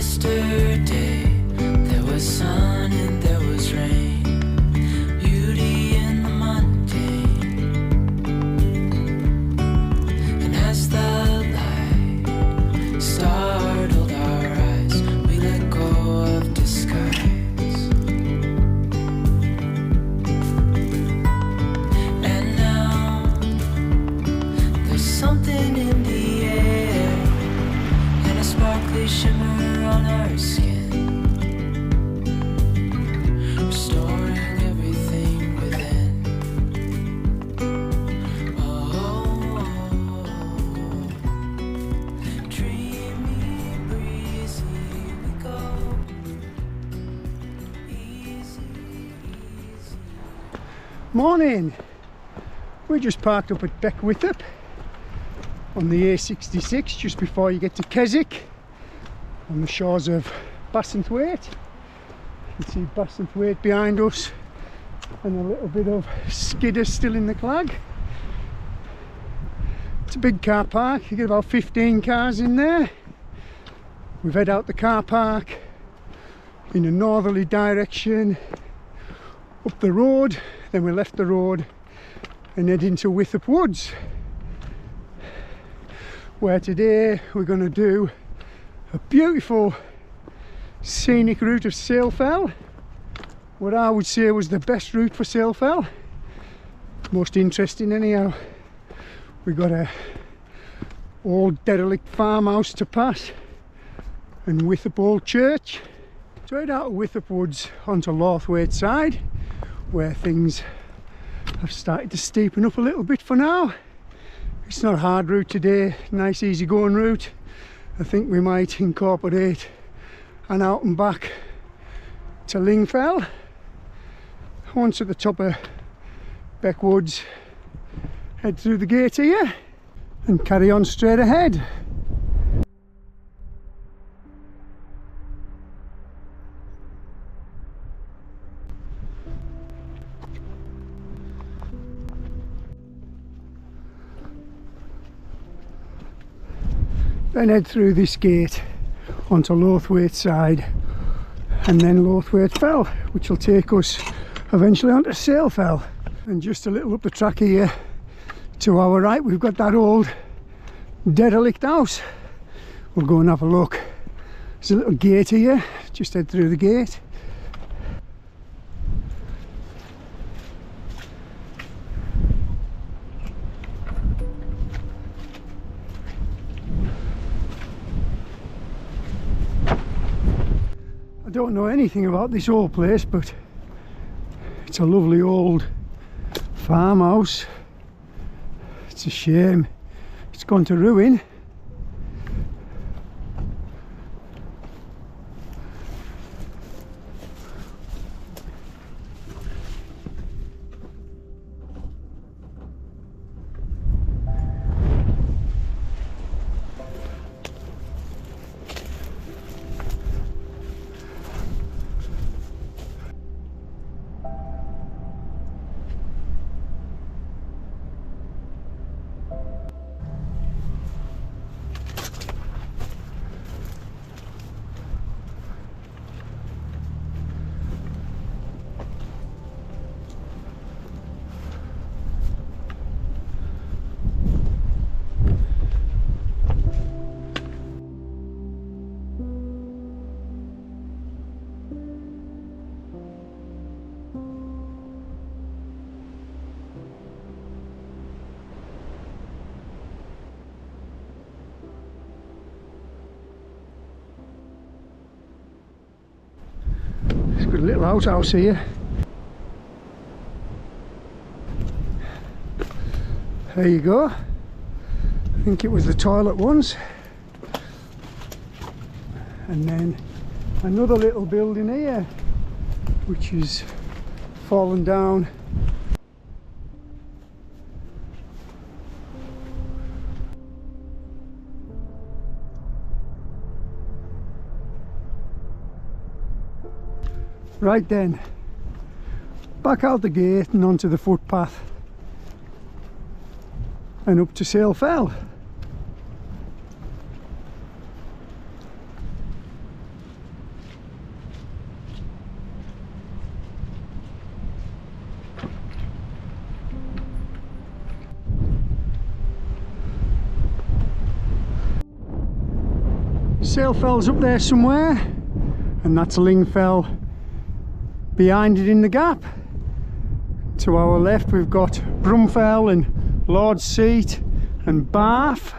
yesterday. There was sun and there was rain, beauty in the mundane. And as the light startled our eyes, we let go of disguise. And now there's something in the air and a sparkly shimmer on our skin, restoring everything within. Oh, dreamy, breezy, we go easy, easy. Morning! We just parked up at Beck Wythop on the A66 just before you get to Keswick, on the shores of Bassenthwaite. You can see Bassenthwaite behind us and a little bit of skidder still in the clag. It's a big car park, you get about 15 cars in there. We've head out the car park in a northerly direction up the road, then we left the road and head into Wythop Woods, where today we're going to do a beautiful scenic route of Vale Fell, what I would say was the best route for Vale Fell, most interesting anyhow. We've got a old derelict farmhouse to pass and Wythop Old Church. So head out of Wythop Woods onto Lakeland side, where things have started to steepen up a little bit for now. It's not a hard route today, nice easy going route. I think we might incorporate an out and back to Ling Fell. Once at the top of Beck Woods, head through the gate here and carry on straight ahead. Then head through this gate onto Lakeland side and then Lakeland Fell, which will take us eventually onto Vale Fell. And just a little up the track here to our right we've got that old derelict house. We'll go and have a look. There's a little gate here, just head through the gate. I don't know anything about this old place, but it's a lovely old farmhouse. It's a shame it's gone to ruin. Got a little outhouse here. There you go. I think it was the toilet once. And then another little building here, which is fallen down. Right then, back out the gate and onto the footpath and up to Vale Fell. Sail Fell's up there somewhere, and that's Ling Fell behind it in the gap. To our left we've got Brumfell and Lord's Seat and Bath.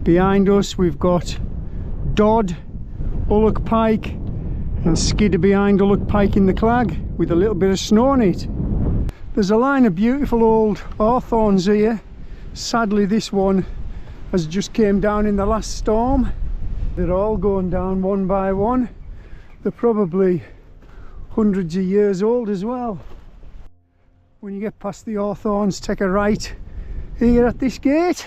Behind us we've got Dodd, Ullock Pike and Skidder behind Ullock Pike in the Clag with a little bit of snow on it. There's a line of beautiful old hawthorns here. Sadly this one has just came down in the last storm. They're all going down one by one. They're probably hundreds of years old as well. When you get past the hawthorns, take a right here at this gate.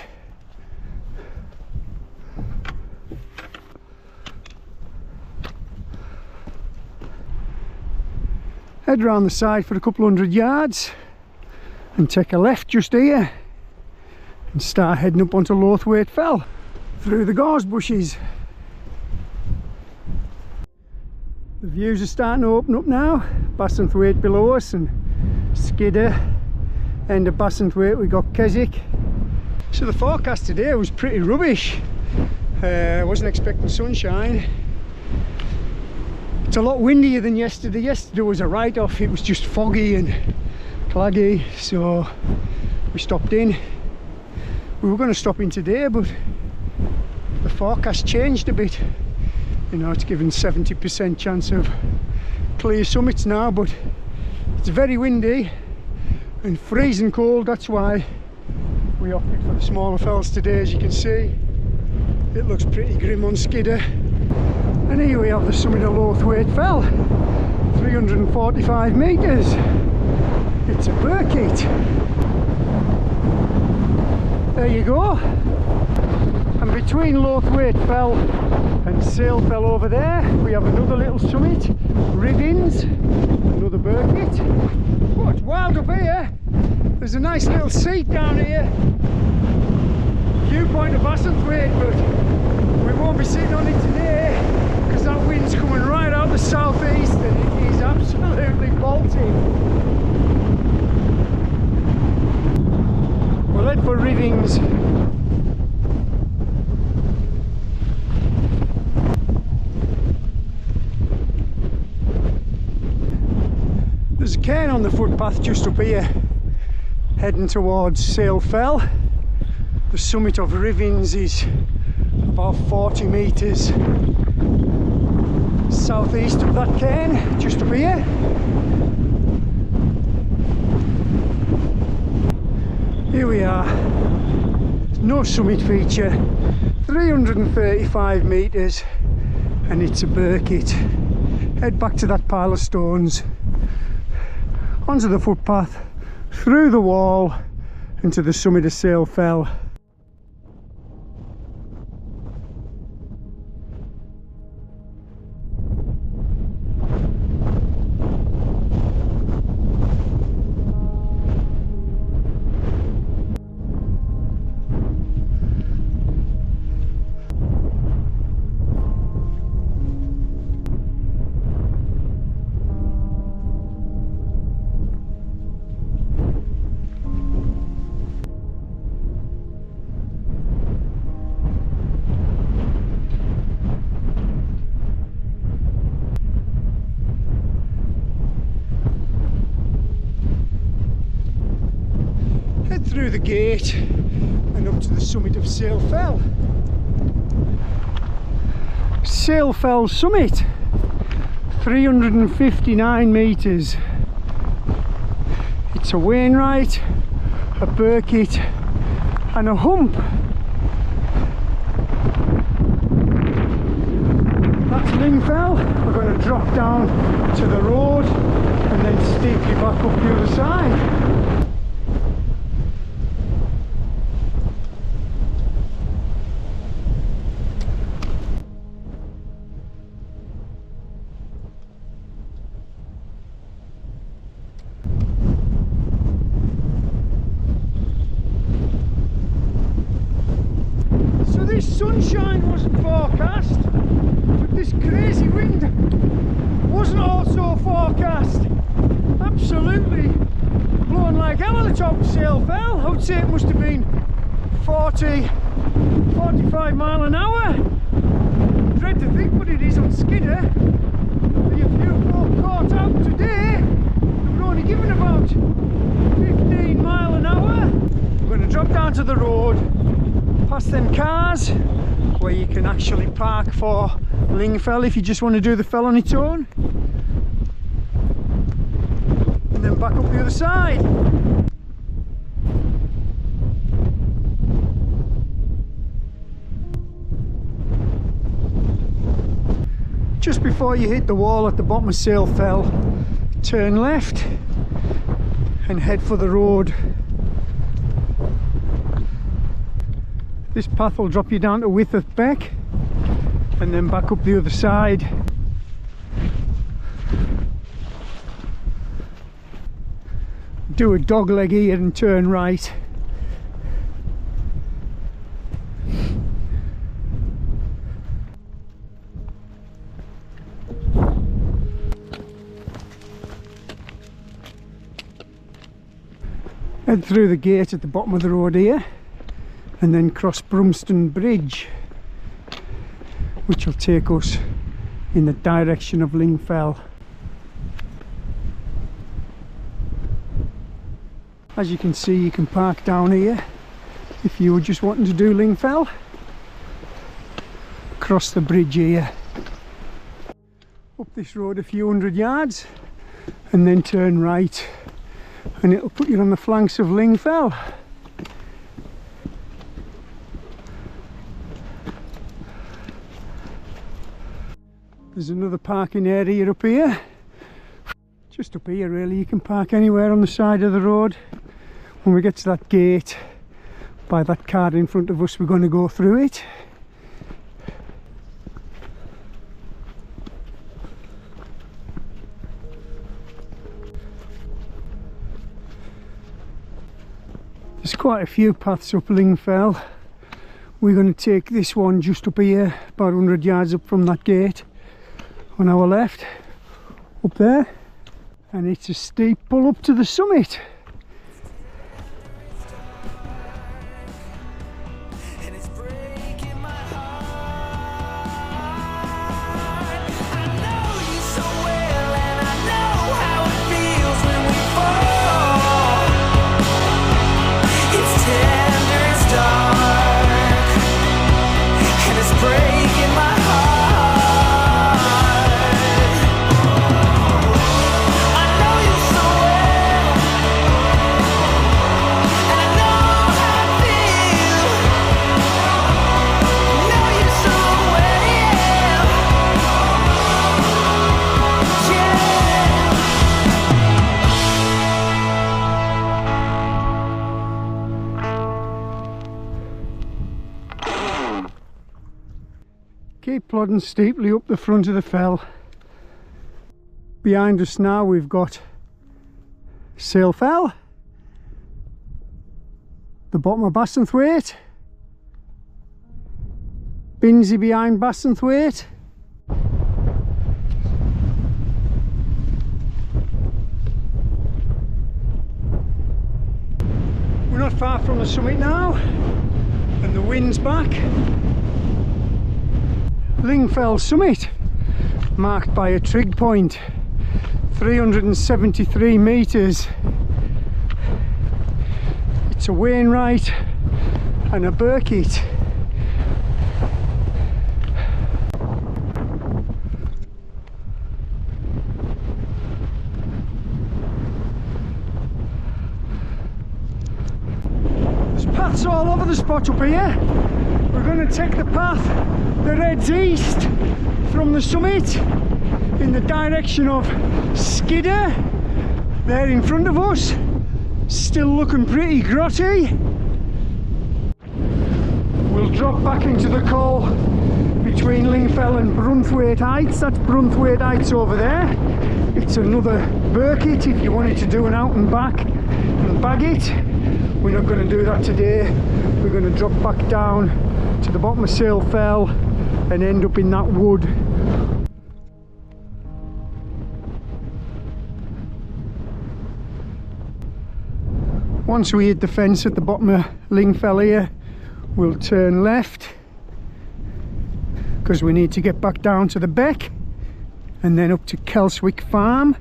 Head round the side for a couple 100 yards and take a left just here and start heading up onto Wythop Fell through the gorse bushes. The views are starting to open up now. Bassenthwaite below us and Skidder, end of Bassenthwaite we got Keswick. So the forecast today was pretty rubbish. I wasn't expecting sunshine. It's a lot windier than yesterday. Yesterday was a write-off. It was just foggy and claggy, so we stopped in. We were going to stop in today, but the forecast changed a bit. You know, it's given 70% chance of clear summits now, but it's very windy and freezing cold. That's why we opted for the smaller fells today. As you can see, it looks pretty grim on Skidder. And here we have the summit of Wythop Fell, 345 metres. It's a Burkitt. There you go. And between Wythop Fell and Sail Fell over there, we have another little summit, Ribbins, another Burkitt. Oh, it's wild up here. There's a nice little seat down here. Viewpoint of Bassenthwaite, but we won't be sitting on it today because that wind's coming right out the southeast and it is absolutely bolting. We'll head for Ribbins. There's a cairn on the footpath just up here, heading towards Sail Fell. The summit of Ribbins is about 40 metres southeast of that cairn, just up here. Here we are. No summit feature, 335 metres, and it's a Burkitt. Head back to that pile of stones, onto the footpath, through the wall, into the summit of Sail Fell. Through the gate and up to the summit of Sail Fell. Sail Fell summit, 359 metres. It's a Wainwright, a Burkitt and a hump. That's Ling Fell. We're going to drop down to the road and then steeply back up the other side. Sunshine wasn't forecast, but this crazy wind wasn't also forecast. Absolutely blowing like hell on the top of Sail Fell. I would say it must have been 45 mile an hour dread to think what it is on Skidder. The few folk caught out today, they were only given about 15 mile an hour. We're going to drop down to the road, past them cars, where you can actually park for Ling Fell if you just want to do the fell on its own. And then back up the other side. Just before you hit the wall at the bottom of Sail Fell, turn left and head for the road. This path will drop you down to Wythop Beck and then back up the other side. Do a dog leg here and turn right. Head through the gate at the bottom of the road here and then cross Brumston Bridge, which will take us in the direction of Ling Fell. As you can see, you can park down here if you were just wanting to do Ling Fell. Cross the bridge here, up this road a few hundred yards and then turn right, and it'll put you on the flanks of Ling Fell. There's another parking area up here. Just up here really, you can park anywhere on the side of the road. When we get to that gate, by that car in front of us, we're going to go through it. There's quite a few paths up Ling Fell. We're going to take this one just up here, about 100 yards up from that gate, on our left, up there, and it's a steep pull up to the summit. Keep plodding steeply up the front of the fell. Behind us now we've got Sail Fell, the bottom of Bassenthwaite, Binsey behind Bassenthwaite, we're not far from the summit now and the wind's back. Ling Fell summit, marked by a trig point, 373 metres. It's a Wainwright and a Burkitt. There's paths all over the spot up here. We're going to take the path that heads east from the summit in the direction of Skidder, there in front of us, still looking pretty grotty. We'll drop back into the col between Ling Fell and Brunthwaite Heights. That's Brunthwaite Heights over there. It's another Burkitt if you wanted to do an out and back and bag it. We're not going to do that today. We're going to drop back down to the bottom of Sail Fell and end up in that wood. Once we hit the fence at the bottom of Ling Fell here, we'll turn left because we need to get back down to the Beck and then up to Kelswick Farm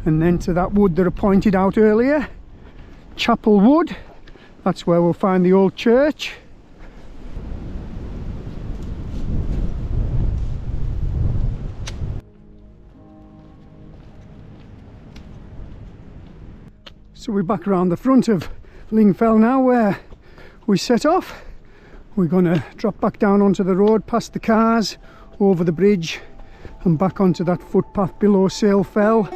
and then to that wood that I pointed out earlier, Chapel Wood. That's where we'll find the old church. So we're back around the front of Ling Fell now, where we set off. We're going to drop back down onto the road past the cars, over the bridge and back onto that footpath below Sale Fell.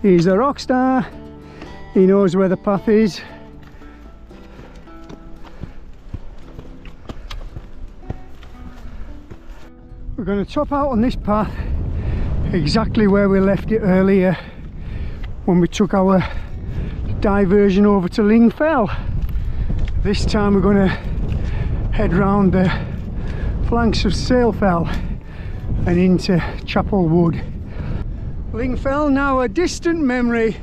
He's a rock star, he knows where the path is. We're going to top out on this path exactly where we left it earlier when we took our diversion over to Ling Fell. This time we're going to head round the flanks of Sale Fell and into Chapel Wood. Ling Fell now a distant memory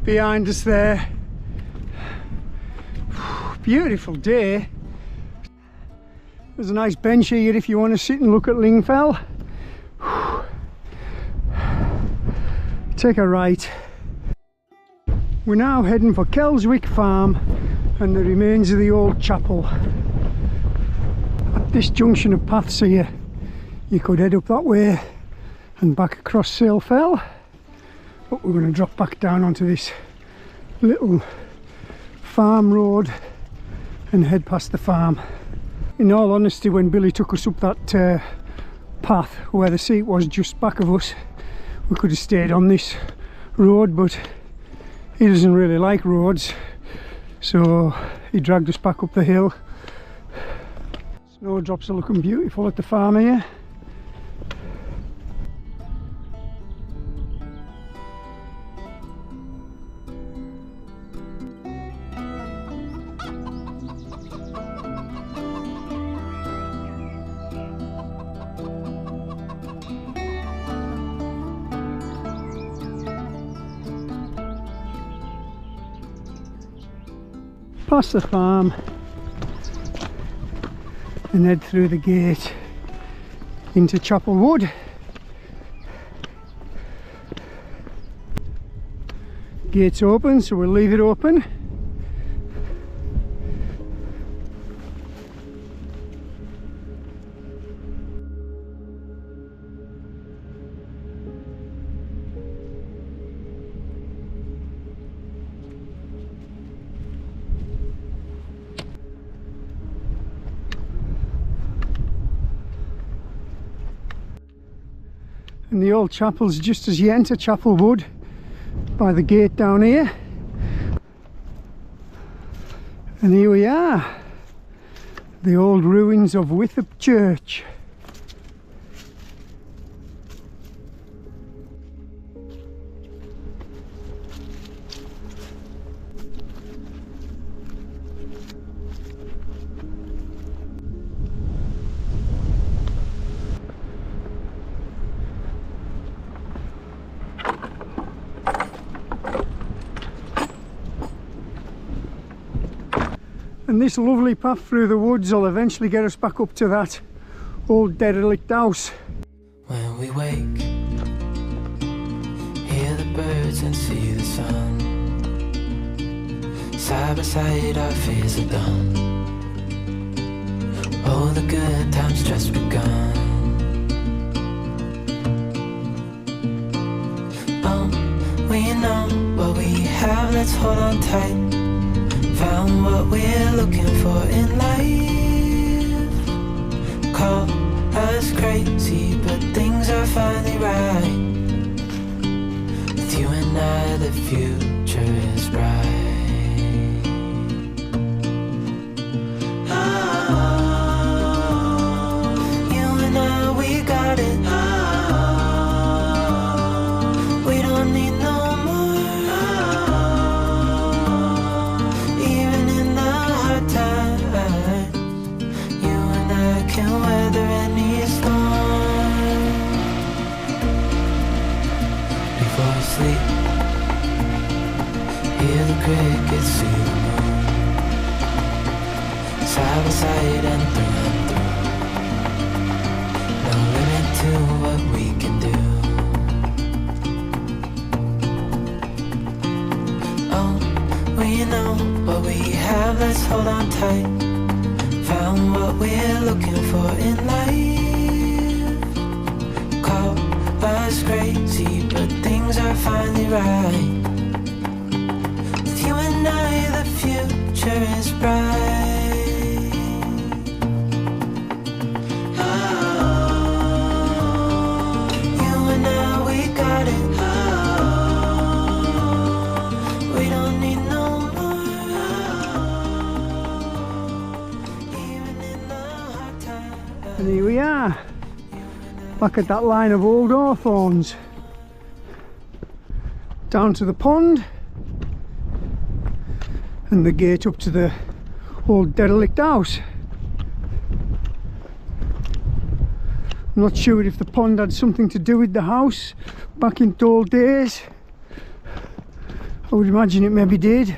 behind us there. Beautiful day. There's a nice bench here if you want to sit and look at Ling Fell. Take a right. We're now heading for Kelswick Farm and the remains of the old chapel. At this junction of paths here, you could head up that way and back across Sale Fell, but we're going to drop back down onto this little farm road and head past the farm. In all honesty, when Billy took us up that path where the seat was just back of us, we could have stayed on this road, but he doesn't really like roads, so he dragged us back up the hill. Snowdrops are looking beautiful at the farm here. Past the farm and head through the gate into Chapel Wood. Gate's open, so we'll leave it open. And the old chapel's just as you enter Chapel Wood by the gate down here. And here we are, the old ruins of Wythop Church. And this lovely path through the woods will eventually get us back up to that old derelict house. When we wake, hear the birds and see the sun. Side by side our fears are done. Oh, the good times just begun. Oh, we know what we have, let's hold on tight. Found what we're looking for in life. Call us crazy, but things are finally right. With you and I, the future is bright. Crickets see the moon, side by side and through. No limit to what we can do. Oh, we know what we have, let's hold on tight. Found what we're looking for in life. Call us crazy, but things are finally right. You and I, the future is bright. Oh, you and I, we got it. Oh, we don't need no more. Even in the hard times. And here we are, back at that line of old hawthorns. Down to the pond. And the gate up to the old derelict house. I'm not sure if the pond had something to do with the house back in the old days. I would imagine it maybe did.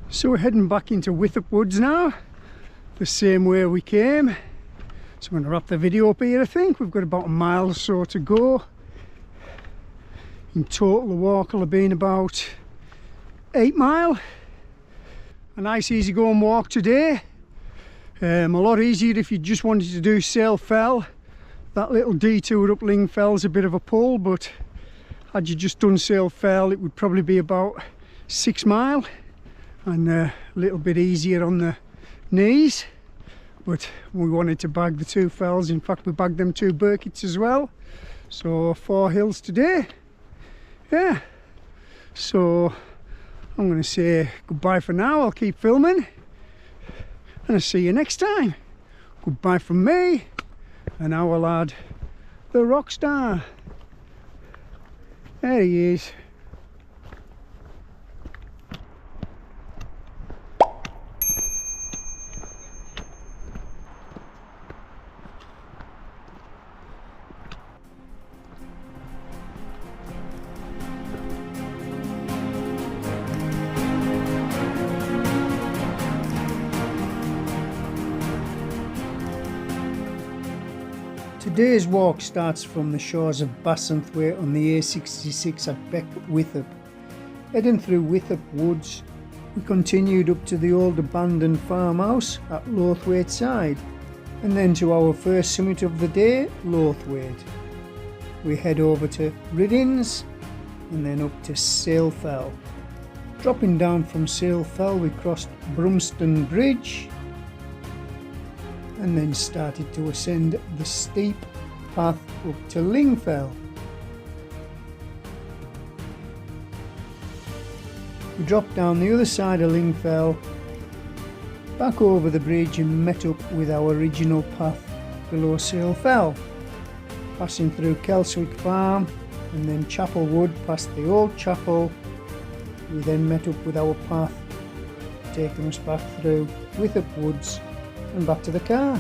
So we're heading back into Wythop Woods now, the same way we came. So I'm going to wrap the video up here. I think we've got about a mile or so to go. In total the walk will have been about 8 mile. A nice easy going walk today. A lot easier if you just wanted to do Sail Fell. That little detour up Ling Fell is a bit of a pull, but had you just done Sail Fell it would probably be about 6 mile and a little bit easier on the knees. But we wanted to bag the 2 fells. In fact, we bagged them 2 Burkitts as well. So 4 hills today. Yeah. So I'm going to say goodbye for now. I'll keep filming. And I'll see you next time. Goodbye from me and our lad, the rock star. There he is. Today's walk starts from the shores of Bassenthwaite on the A66 at Beck Wythop. Heading through Wythop Woods, we continued up to the old abandoned farmhouse at Lothwaite side, and then to our first summit of the day, Lothwaite. We head over to Riddins and then up to Sail Fell. Dropping down from Sail Fell, we crossed Brumston Bridge and then started to ascend the steep path up to Ling Fell. We dropped down the other side of Ling Fell, back over the bridge and met up with our original path below Sail Fell, passing through Kelswick Farm and then Chapel Wood past the old chapel. We then met up with our path taking us back through Wythop Woods and back to the car.